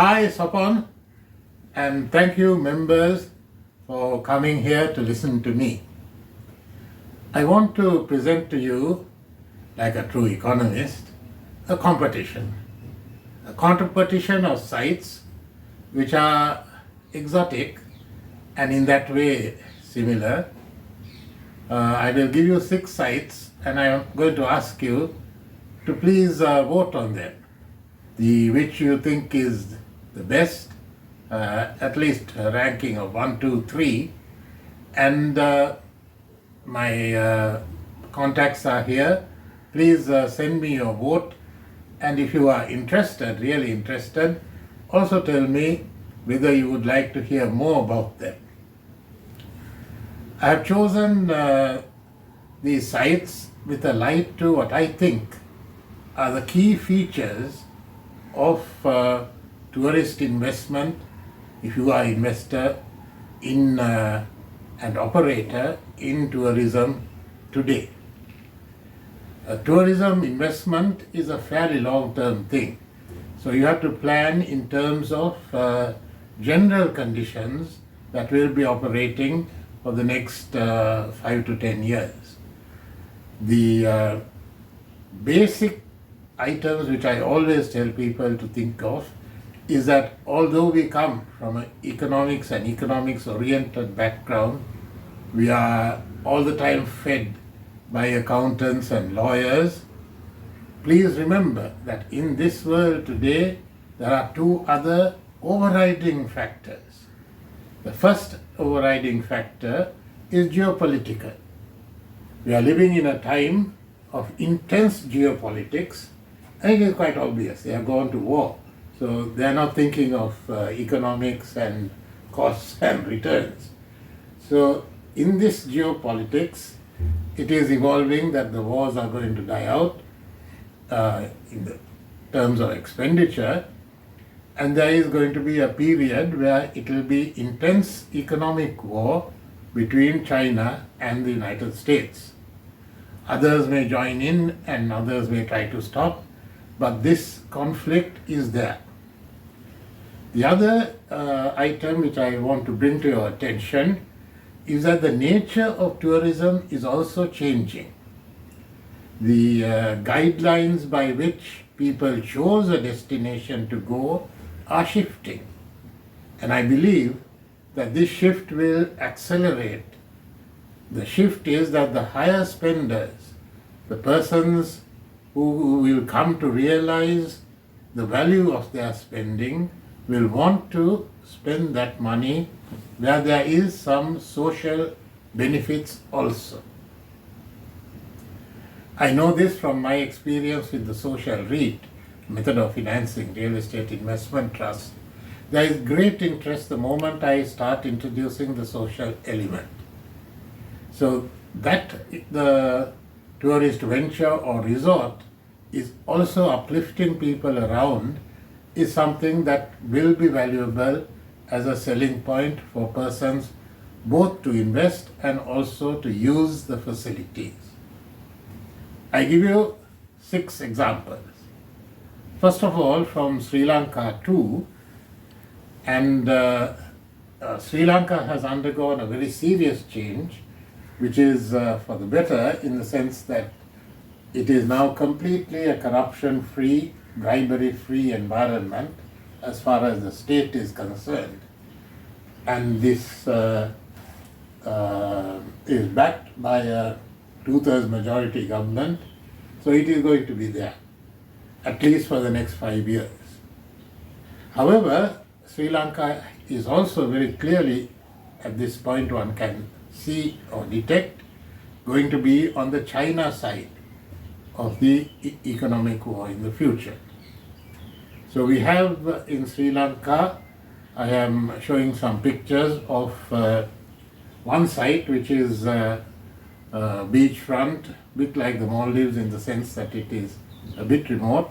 Hi, Sapan, and thank you, members, for coming here to listen to me. I want to present to you, like a true economist, a competition of sites which are exotic and in that way similar. I will give you 6 sites and I am going to ask you to please vote on them, which you think is the best, at least a ranking of 1, 2, 3, and my contacts are here. Please send me your vote, and if you are interested, really interested, also tell me whether you would like to hear more about them. I have chosen these sites with a light to what I think are the key features of tourist investment if you are investor in and operator in tourism today. Tourism investment is a fairly long-term thing. So you have to plan in terms of general conditions that will be operating for the next 5 to 10 years. The basic items which I always tell people to think of is that although we come from an economics and economics oriented background, we are all the time fed by accountants and lawyers. Please remember that in this world today, there are 2 other overriding factors. The first overriding factor is geopolitical. We are living in a time of intense geopolitics, and it is quite obvious they are going to war. So they are not thinking of economics and costs and returns. So in this geopolitics, it is evolving that the wars are going to die out in the terms of expenditure, and there is going to be a period where it will be intense economic war between China and the United States. Others may join in and others may try to stop, but this conflict is there. The other item which I want to bring to your attention is that the nature of tourism is also changing. The guidelines by which people chose a destination to go are shifting. And I believe that this shift will accelerate. The shift is that the higher spenders, the persons who will come to realize the value of their spending, will want to spend that money where there is some social benefits also. I know this from my experience with the social REIT, method of financing real estate investment trust. There is great interest the moment I start introducing the social element. So that the tourist venture or resort is also uplifting people around is something that will be valuable as a selling point for persons both to invest and also to use the facilities. I give you 6 examples. First of all, from Sri Lanka too, and Sri Lanka has undergone a very serious change, which is for the better in the sense that it is now completely a corruption-free, bribery-free environment as far as the state is concerned. And this is backed by a 2/3 majority government, so it is going to be there, at least for the next 5 years. However, Sri Lanka is also very clearly, at this point one can see or detect, going to be on the China side of the economic war in the future. So we have in Sri Lanka, I am showing some pictures of one site which is beachfront, a bit like the Maldives in the sense that it is a bit remote,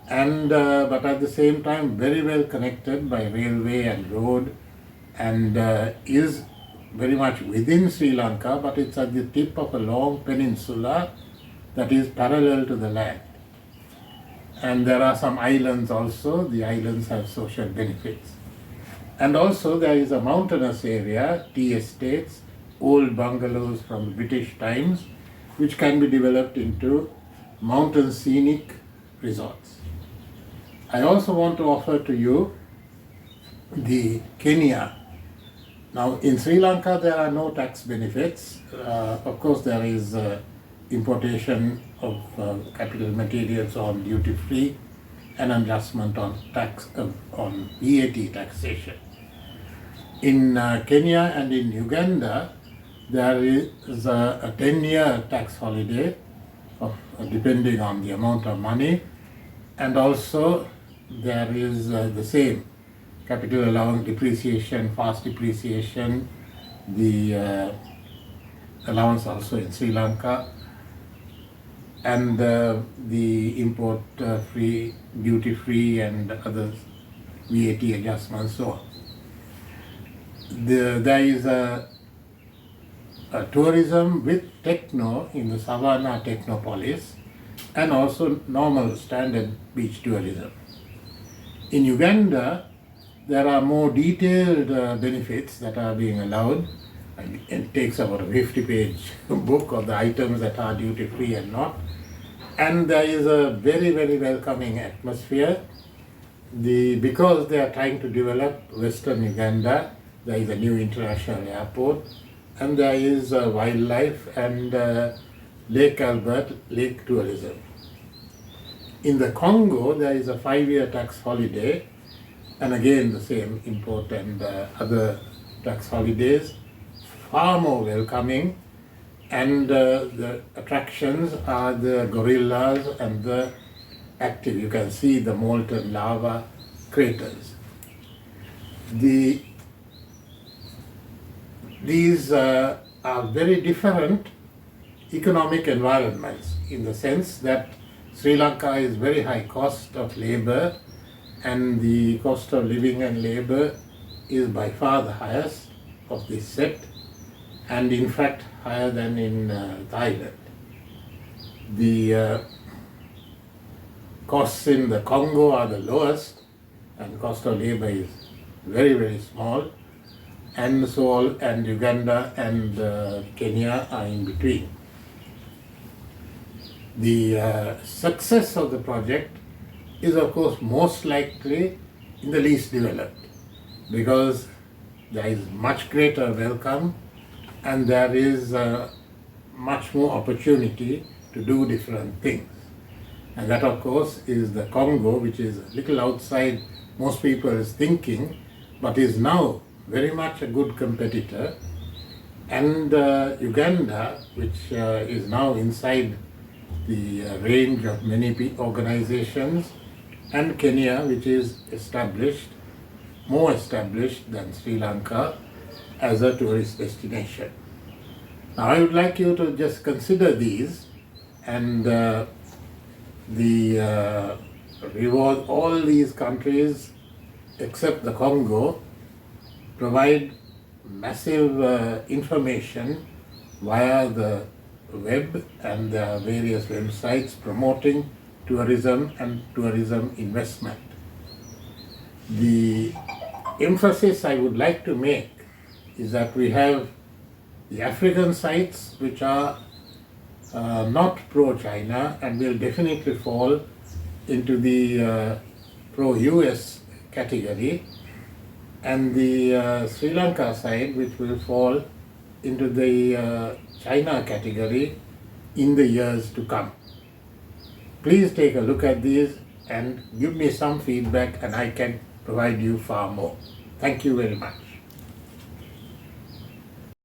and but at the same time very well connected by railway and road, and is very much within Sri Lanka, but it's at the tip of a long peninsula that is parallel to the land. And there are some islands also. The islands have social benefits. And also there is a mountainous area, tea estates, old bungalows from British times, which can be developed into mountain scenic resorts. I also want to offer to you the Kenya. Now in Sri Lanka there are no tax benefits. Of course there is importation of capital materials on duty free and adjustment on tax on VAT taxation. In Kenya and in Uganda there is a 10-year tax holiday depending on the amount of money, and also there is the same capital allowance depreciation, fast depreciation, the allowance also in Sri Lanka, and the import free, duty free and other VAT adjustments, so on. There is a tourism with techno in the Savannah Technopolis, and also normal standard beach tourism. In Uganda, there are more detailed benefits that are being allowed. It takes about a 50-page book of the items that are duty free and not. And there is a very, very welcoming atmosphere. Because they are trying to develop Western Uganda, there is a new international airport, and there is wildlife and Lake Albert lake tourism. In the Congo, there is a 5-year tax holiday, and again the same import and other tax holidays, far more welcoming, and the attractions are the gorillas and the active. You can see the molten lava craters. These are very different economic environments in the sense that Sri Lanka is very high cost of labor, and the cost of living and labor is by far the highest of this set, and in fact higher than in Thailand. The costs in the Congo are the lowest, and cost of labor is very, very small, and and Uganda and Kenya are in between. The success of the project is of course most likely in the least developed, because there is much greater welcome and there is much more opportunity to do different things. And that of course is the Congo, which is a little outside most people's thinking, but is now very much a good competitor, and Uganda, which is now inside the range of many organizations, and Kenya, which is more established than Sri Lanka as a tourist destination. Now I would like you to just consider these and reward all these countries except the Congo provide massive information via the web and the various websites promoting tourism and tourism investment. The emphasis I would like to make is that we have the African sites which are not pro-China and will definitely fall into the pro-US category, and the Sri Lanka side which will fall into the China category in the years to come. Please take a look at these and give me some feedback, and I can provide you far more. Thank you very much.